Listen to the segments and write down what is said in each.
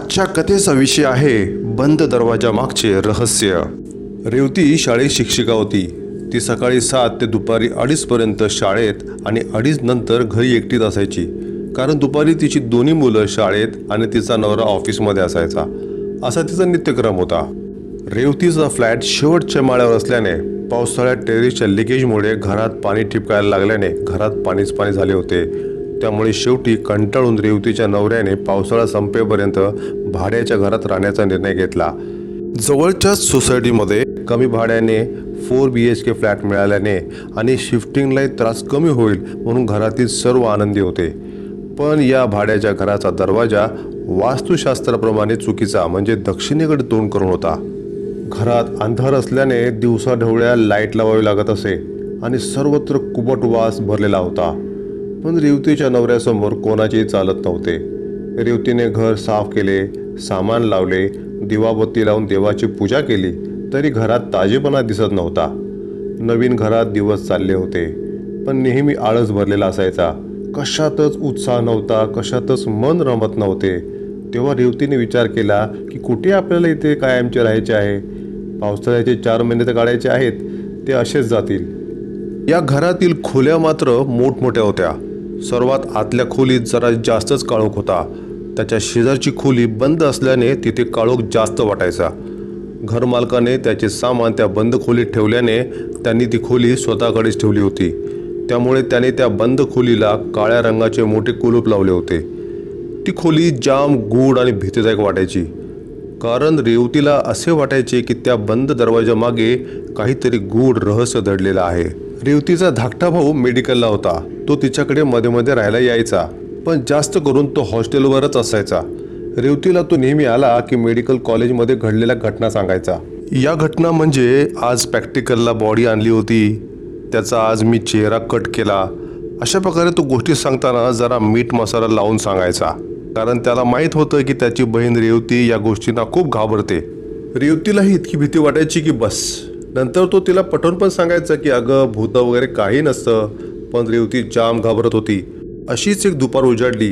आजच्या कथेचा विषय आहे बंद दरवाजा मागचे रहस्य। रेवती शाळेत शिक्षिका होती। ती सकाळी 7 ते दुपारी 2:30 पर्यंत शाळेत आणि 2:30 नंतर घरी एकटीच असायची, कारण दुपारी तिची दोन्ही मुलं शाळेत आणि तिचा नवरा ऑफिसमध्ये असायचा। असा तिचा नित्यक्रम होता। रेवतीचा फ्लॅट शेवटच्या माळ्यावर असल्याने पावसाळ्यात टेरेसच्या लिकेजमुळे घरात पाणी ठिपकायला लागल्याने घरात पाणीच पाणी झाले होते। त्यामुळे शेवटी कंटाळून रेवतीच्या नवऱ्याने पावसाळा संपेपर्यंत भाड्याच्या घरात राहण्याचा निर्णय घेतला। जवळच्याच सोसायटीमध्ये कमी भाड्याने 4 BHK फ्लॅट मिळाल्याने आणि शिफ्टिंगलाही त्रास कमी होईल म्हणून घरातील सर्व आनंदी होते। पण या भाड्याच्या घराचा दरवाजा वास्तुशास्त्राप्रमाणे चुकीचा म्हणजे दक्षिणेकडे तोंड करून होता। घरात अंधार असल्याने दिवसा ढवळ्या लाईट लावावी लागत असे आणि सर्वत्र कुबट वास भरलेला होता। पण रेवतीच्या नवऱ्यासमोर कोणाचेही चालत नव्हते। रेवतीने घर साफ केले, सामान लावले, दिवाबत्ती लावून देवाची पूजा केली, तरी घरात ताजेपणा दिसत नव्हता। नवीन घरात दिवस चालले होते, पण नेहमी आळस भरलेला असायचा। कशातच उत्साह नव्हता, कशातच मन रमत नव्हते। तेव्हा रेवतीने विचार केला की कुठे आपल्याला इथे कायमचे राहायचे आहे। पावसाळ्याचे 4 महिने तर काढायचे आहेत, ते असेच जातील। या घरातील खोल्या मात्र मोठमोठ्या होत्या। सर्वात आतल्या खोलीत जरा जास्तच काळोख होता। त्याच्या शेजारची खोली बंद असल्याने तिथे काळोख जास्त वाटायचा। घरमालकाने त्याचे सामान त्या बंद खोलीत ठेवल्याने त्यांनी ती खोली स्वतःकडेच ठेवली होती। त्यामुळे त्याने त्या बंद खोलीला काळ्या रंगाचे मोठे कुलूप लावले होते। ती खोली जाम गूढ आणि भीतीदायक वाटायची, कारण रेवतीला असे वाटायचे की त्या बंद दरवाजामागे काहीतरी गूढ रहस्य दडलेलं आहे। रेवतीचा धाकटा भाऊ मेडिकलला होता। तो तिच्याकडे मध्ये मध्ये राहायला यायचा, पण जास्त करून तो हॉस्टेलवरच असायचा। रेवतीला तो नेहमी आला की मेडिकल कॉलेजमध्ये घडलेल्या घटना सांगायचा। या घटना म्हणजे आज प्रॅक्टिकलला बॉडी आणली होती, त्याचा आज मी चेहरा कट केला, अशा प्रकारे तो गोष्टी सांगताना जरा मीठ मसाला लावून सांगायचा, कारण त्याला माहीत होतं की त्याची बहीण रेवती या गोष्टींना खूप घाबरते। रेवतीलाही इतकी भीती वाटायची की बस। नंतर तो तिला पटवून पण सांगायचा की अगं भूत वगैरे काही नसतं, पण रेवती जाम घाबरत होती। अशीच एक दुपार उजाडली।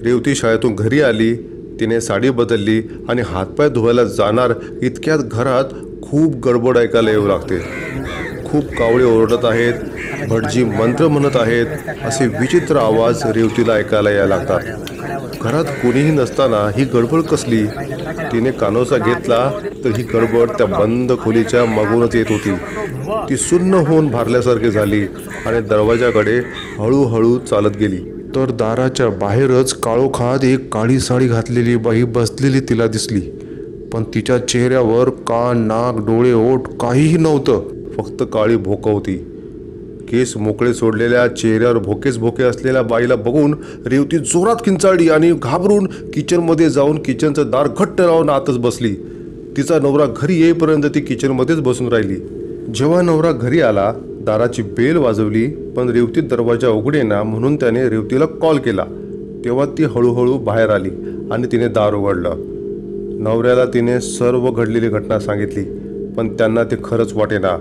रेवती शाळेतून घरी आली, तिने साडी बदलली आणि हातपाय धुवायला जाणार इतक्यात घरात खूप गडबड ऐकायला येऊ लागते। खूप कावळे ओरडत आहेत, भटजी मंत्र म्हणत आहेत, असे विचित्र आवाज रेवतीला ऐकायला यायला लागतात। घरात कोणीही नसताना ही गडबड कसली? तिने कानोसा घेतला तर ही गडबड त्या बंद खोलीच्या मागूनच येत होती। ती सुन्न होऊन भारल्यासारखी झाली आणि दरवाजाकडे हळूहळू चालत गेली, तर दाराच्या बाहेरच काळोखात एक काळी साडी घातलेली बाई बसलेली तिला दिसली। पण तिच्या चेहऱ्यावर कान, नाक, डोळे, ओठ काहीही नव्हतं, फक्त काळी भोकं होती। केस मोकळे सोडलेल्या, चेहऱ्यावर भोकेच भोके असलेल्या बाईला बघून रेवती जोरात किंचाळली आणि घाबरून किचनमध्ये जाऊन किचनचं दार घट्ट लावून आतच बसली। तिचा नवरा घरी येईपर्यंत ती किचनमध्येच बसून राहिली। जेव्हा नवरा घरी आला, दाराची बेल वाजवली, पण रेवती दरवाजा उघडेना म्हणून त्याने रेवतीला कॉल केला। तेव्हा ती हळूहळू बाहेर आली आणि तिने दार उघडलं। नवऱ्याला तिने सर्व घडलेली घटना सांगितली, पण त्यांना ते खरंच वाटेना,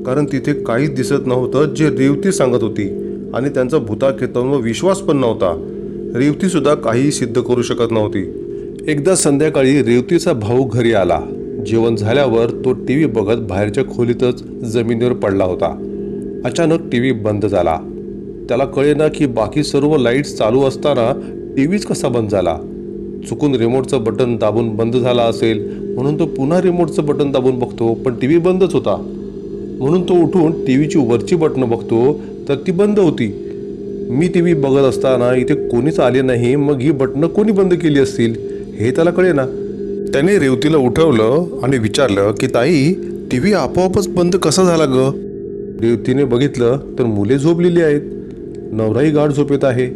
कारण तिथे काहीच दिसत नव्हतं जे रेवती सांगत होती आणि त्यांचा भूताखेतांवर विश्वास पण नव्हता। रेवती सुद्धा काही सिद्ध करू शकत नव्हती। एकदा संध्याकाळी रेवतीचा भाऊ घरी आला। जेवण झाल्यावर तो टीव्ही बघत बाहेरच्या खोलीतच जमिनीवर पडला होता। अचानक टीव्ही बंद झाला। त्याला कळेना की बाकी सर्व लाईट्स चालू असताना टीव्हीच कसा बंद झाला। चुकून रिमोटचं बटन दाबून बंद झाला असेल म्हणून तो पुन्हा रिमोटचं बटन दाबून बघतो, पण टीव्ही बंदच होता। म्हणून तो उठून टीव्हीची वरची बटणं बघतो तर ती बंद होती। मी टीव्ही बघत असताना इथे कोणीच आले नाही, मग ही बटणं कोणी बंद केली असतील हे त्याला कळेना। त्याने रेवतीला उठवलं आणि विचारलं की ताई, टीव्ही आपोआपच बंद कसा झाला ग? रेवतीने बघितलं तर मुले झोपलेली आहेत, नवराही गाढ झोपेत आहे,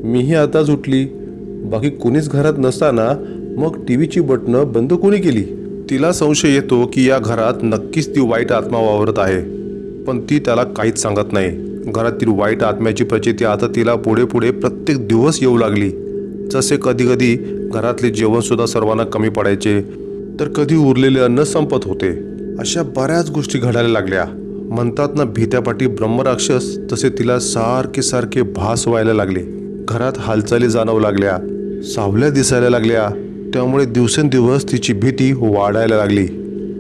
मीही आताच उठली, बाकी कोणीच घरात नसताना मग टीव्हीची बटणं बंद कोणी केली? तिला संशय येतो की या घरात नक्कीच ती वाईट आत्मा वावरत आहे, पण ती त्याला काहीच सांगत नाही। घरातील वाईट आत्म्याची प्रचिती आता तिला पुढे पुढे प्रत्येक दिवस येऊ लागली। जसे कधी कधी घरातले जेवण सुद्धा सर्वांना कमी पडायचे, तर कधी उरलेले अन्न संपत होते। अशा बऱ्याच गोष्टी घडायला लागल्या। म्हणतात ना भीत्यापाठी ब्रह्मराक्षस, तसे तिला सारखे सारखे भास व्हायला लागले। घरात हालचाली जाणवू लागल्या, सावल्या दिसायला लागल्या, त्यामुळे दिवसेंदिवस तिची भीती वाढायला लागली।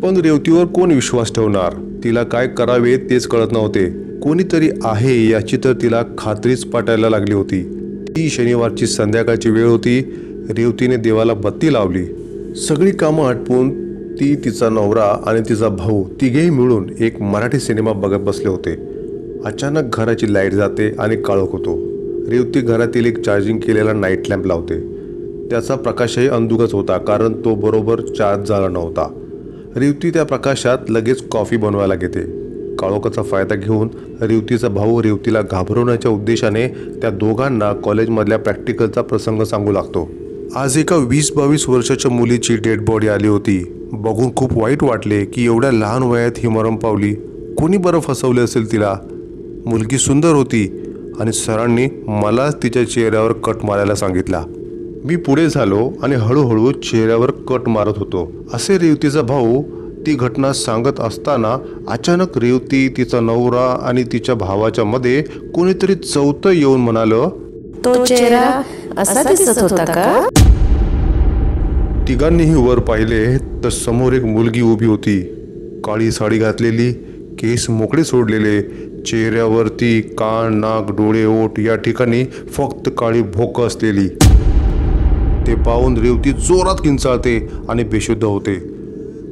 पण रेवतीवर कोण विश्वास ठेवणार? तिला काय करावे तेच कळत नव्हते। कोणीतरी आहे याची तर तिला खात्रीच पटायला लागली होती। ती शनिवारची संध्याकाळची वेळ होती। रेवतीने देवाला बत्ती लावली। सगळी कामं आटपून ती, तिचा नवरा आणि तिचा भाऊ तिघेही मिळून एक मराठी सिनेमा बघत बसले होते। अचानक घराची लाईट जाते आणि काळोख होतो। रेवती घरातील एक चार्जिंग केलेला नाईट लॅम्प लावते। त्याचा प्रकाशही अंधुकच होता, कारण तो बरोबर चार्ज झाला नव्हता। रेवती त्या प्रकाशात लगेच कॉफी बनवायला घेते। काळोखाचा फायदा घेऊन रेवतीचा भाऊ रेवतीला घाबरवण्याच्या उद्देशाने त्या दोघांना कॉलेजमधल्या प्रॅक्टिकलचा प्रसंग सांगू लागतो। आज एका 20-22 वर्षाच्या मुलीची डेड बॉडी आली होती। बघून खूप वाईट वाटले की एवढ्या लहान वयात ही मरण पावली। कोणी बरं फसवले असेल तिला? मुलगी सुंदर होती आणि सरांनी मला तिच्या चेहऱ्यावर कट मारायला सांगितला। मी पुढे झालो आणि हळूहळू चेहऱ्यावर कट मारत होतो, असे रेवतीचा भाऊ ती घटना सांगत असताना अचानक रेवती, तिचा नवरा आणि तिच्या भावाच्या मध्ये कोणीतरी चौथं येऊन म्हणालं, तो चेहरा असा दिसत होता का? तिघांनीही वर पाहिले तर समोर एक मुलगी उभी होती। काळी साडी घातलेली, केस मोकळे सोडलेले, चेहऱ्यावरती कान, नाक, डोळे, ओठ या ठिकाणी फक्त काळी भोक असलेली। ते पाहून रेवती जोरात किंचाळते आणि बेशुद्ध होते।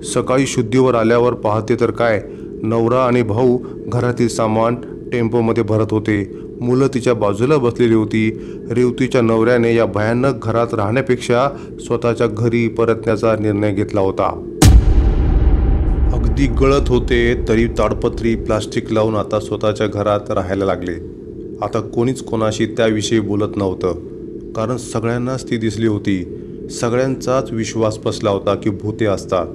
सकाळी शुद्धीवर आल्यावर पाहते तर काय, नवरा आणि भाऊ घरातील सामान टेम्पोमध्ये भरत होते। मुलं तिच्या बाजूला बसलेली होती। रेवतीच्या नवऱ्याने या भयानक घरात राहण्यापेक्षा स्वतःच्या घरी परतण्याचा निर्णय घेतला होता। अगदी गळत होते तरी ताडपत्री प्लास्टिक लावून आता स्वतःच्या घरात राहायला लागले। आता कोणीच कोणाशी त्याविषयी बोलत नव्हतं, कारण सगळ्यांनाच ती दिसली होती। सगळ्यांचाच विश्वास बसला होता की भूते असतात।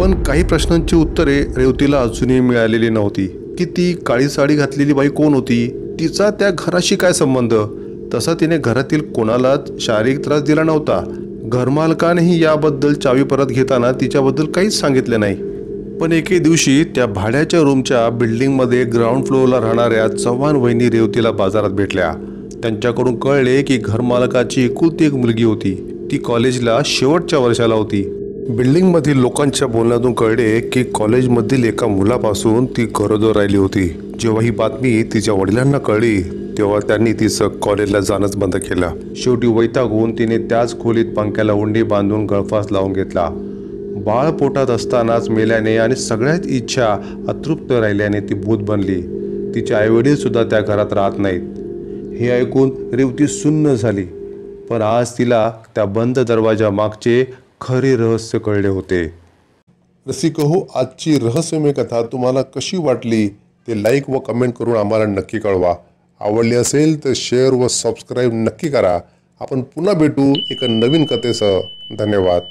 पण काही प्रश्नांची उत्तरे रेवतीला अजूनही मिळालेली नव्हती की ती काळी साडी घातलेली बाई कोण होती, तिचा त्या घराशी काय संबंध? तसा तिने घरातील कोणालाच शारीरिक त्रास दिला नव्हता। घरमालकानेही याबद्दल चावी परत घेताना तिच्याबद्दल काहीच सांगितले नाही। पण एके दिवशी त्या भाड्याच्या रूमच्या बिल्डिंगमध्ये ग्राउंड फ्लोअरला राहणाऱ्या चव्हाण वहिनी रेवतीला बाजारात भेटल्या। त्यांच्याकडून कळले की घरमालकाची एकुलती एक मुलगी होती। ती कॉलेजला शेवटच्या वर्षाला होती। बिल्डिंगमधील लोकांच्या बोलण्यातून कळले की कॉलेजमधील एका मुलापासून ती गरोदर राहिली होती। जेव्हा ही बातमी तिच्या वडिलांना कळली तेव्हा त्यांनी तिचं कॉलेजला जाणंच बंद केलं। शेवटी वैतागून तिने त्याच खोलीत पंख्याला उंडी बांधून गळफास लावून घेतला। बाळ पोटात असतानाच मेल्याने आणि सगळ्यात इच्छा अतृप्त राहिल्याने ती भूत बनली। तिचे आईवडील सुद्धा त्या घरात राहत नाहीत। हे ऐकून रेवती सुन्न झाली। पण आज तिला त्या बंद दरवाजा मागचे खरे रहस्य कळले होते। रसिकहो, आजची रहस्यमय कथा तुम्हाला कशी वाटली ते लाईक व कमेंट करून आम्हाला नक्की कळवा। आवडली असेल तर शेअर व सबस्क्राईब नक्की करा। आपण पुन्हा भेटू एका नवीन कथेसह। धन्यवाद।